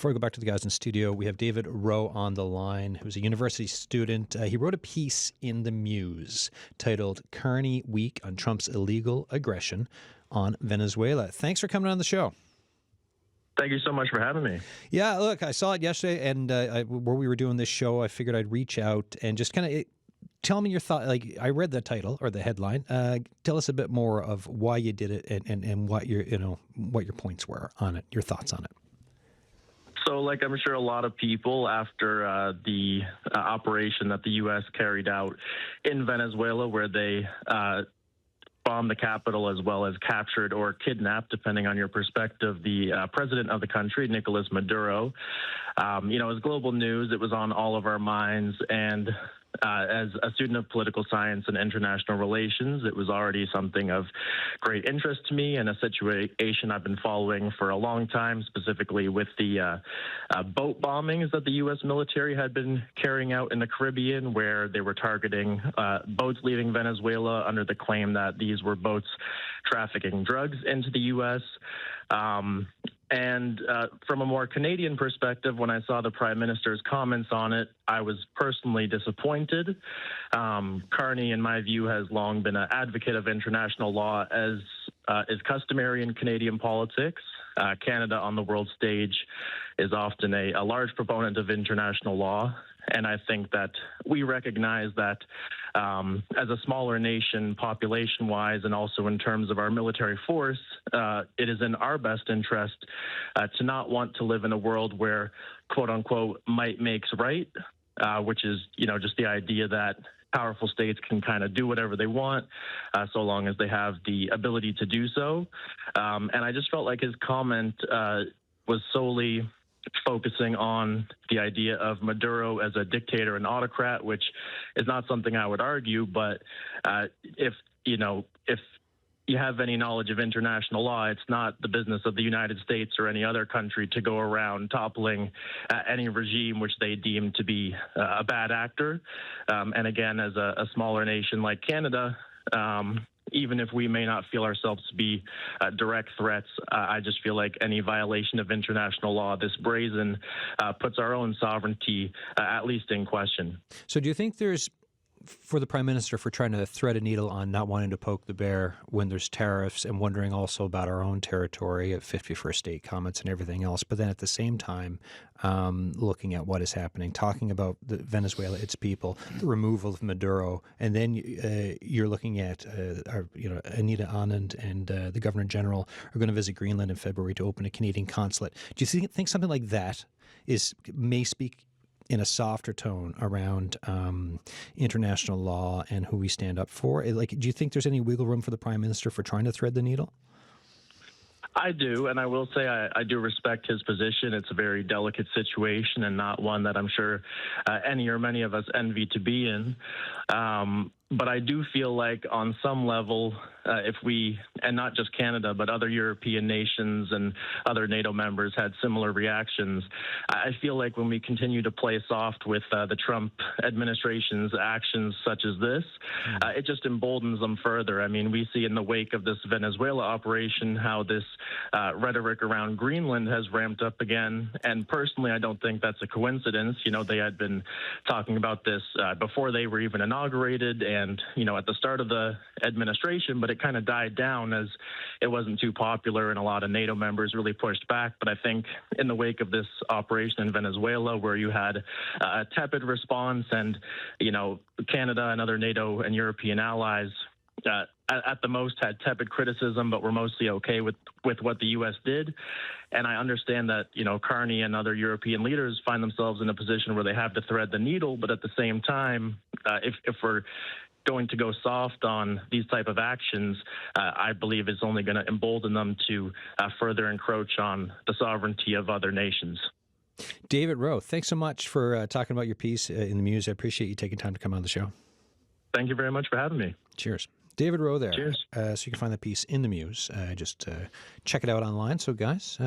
Before I go back to the guys in studio, we have David Rowe on the line, who's a university student. He wrote a piece in the Muse titled Carney Week on Trump's Illegal Aggression on Venezuela. Thanks for coming on the show. Thank you so much for having me. Yeah, look, I saw it yesterday, and where we were doing this show, I figured I'd reach out and just kind of tell me your thought. Like, I read the title or the headline. Tell us a bit more of why you did it and what what your points were on it, your thoughts on it. So, like I'm sure a lot of people, after the operation that the U.S. carried out in Venezuela, where they bombed the capital as well as captured or kidnapped, depending on your perspective, the president of the country, Nicolas Maduro. As global news, it was on all of our minds. And as a student of political science and international relations, it was already something of great interest to me and a situation I've been following for a long time, specifically with the boat bombings that the U.S. military had been carrying out in the Caribbean, where they were targeting boats leaving Venezuela under the claim that these were boats trafficking drugs into the U.S. And from a more Canadian perspective, when I saw the Prime Minister's comments on it, I was personally disappointed. Carney, in my view, has long been an advocate of international law, as is customary in Canadian politics. Canada on the world stage is often a large proponent of international law. And I think that we recognize that as a smaller nation, population-wise, and also in terms of our military force, it is in our best interest to not want to live in a world where, quote-unquote, might makes right, which is, just the idea that powerful states can kind of do whatever they want so long as they have the ability to do so. And I just felt like his comment was solely focusing on the idea of Maduro as a dictator and autocrat, which is not something I would argue. But if you have any knowledge of international law, it's not the business of the United States or any other country to go around toppling any regime which they deem to be a bad actor. And again, as a smaller nation like Canada, even if we may not feel ourselves to be direct threats, I just feel like any violation of international law, this brazen, puts our own sovereignty at least in question. So do you think there's, for the Prime Minister, for trying to thread a needle on not wanting to poke the bear when there's tariffs and wondering also about our own territory at 51st state comments and everything else, but then at the same time looking at what is happening, talking about Venezuela, its people, the removal of Maduro, and then you're looking at Anita Anand and the Governor General are going to visit Greenland in February to open a Canadian consulate. Do you think something like that may speak in a softer tone around international law and who we stand up for? Like, do you think there's any wiggle room for the Prime Minister for trying to thread the needle? I do, and I will say I do respect his position. It's a very delicate situation and not one that I'm sure any or many of us envy to be in. But I do feel like on some level, if we, and not just Canada, but other European nations and other NATO members had similar reactions, I feel like when we continue to play soft with the Trump administration's actions such as this, it just emboldens them further. I mean, we see in the wake of this Venezuela operation how this rhetoric around Greenland has ramped up again. And personally, I don't think that's a coincidence. They had been talking about this before they were even inaugurated and, at the start of the administration, but it kind of died down as it wasn't too popular and a lot of NATO members really pushed back. But I think in the wake of this operation in Venezuela, where you had a tepid response and, Canada and other NATO and European allies at the most had tepid criticism, but were mostly okay with what the U.S. did. And I understand that, Carney and other European leaders find themselves in a position where they have to thread the needle. But at the same time, if we're going to go soft on these type of actions, I believe is only going to embolden them to further encroach on the sovereignty of other nations. David Rowe, thanks so much for talking about your piece in the Muse. I appreciate you taking time to come on the show. Thank you very much for having me. Cheers. David Rowe there. Cheers. So you can find the piece in the Muse. Just check it out online. So guys,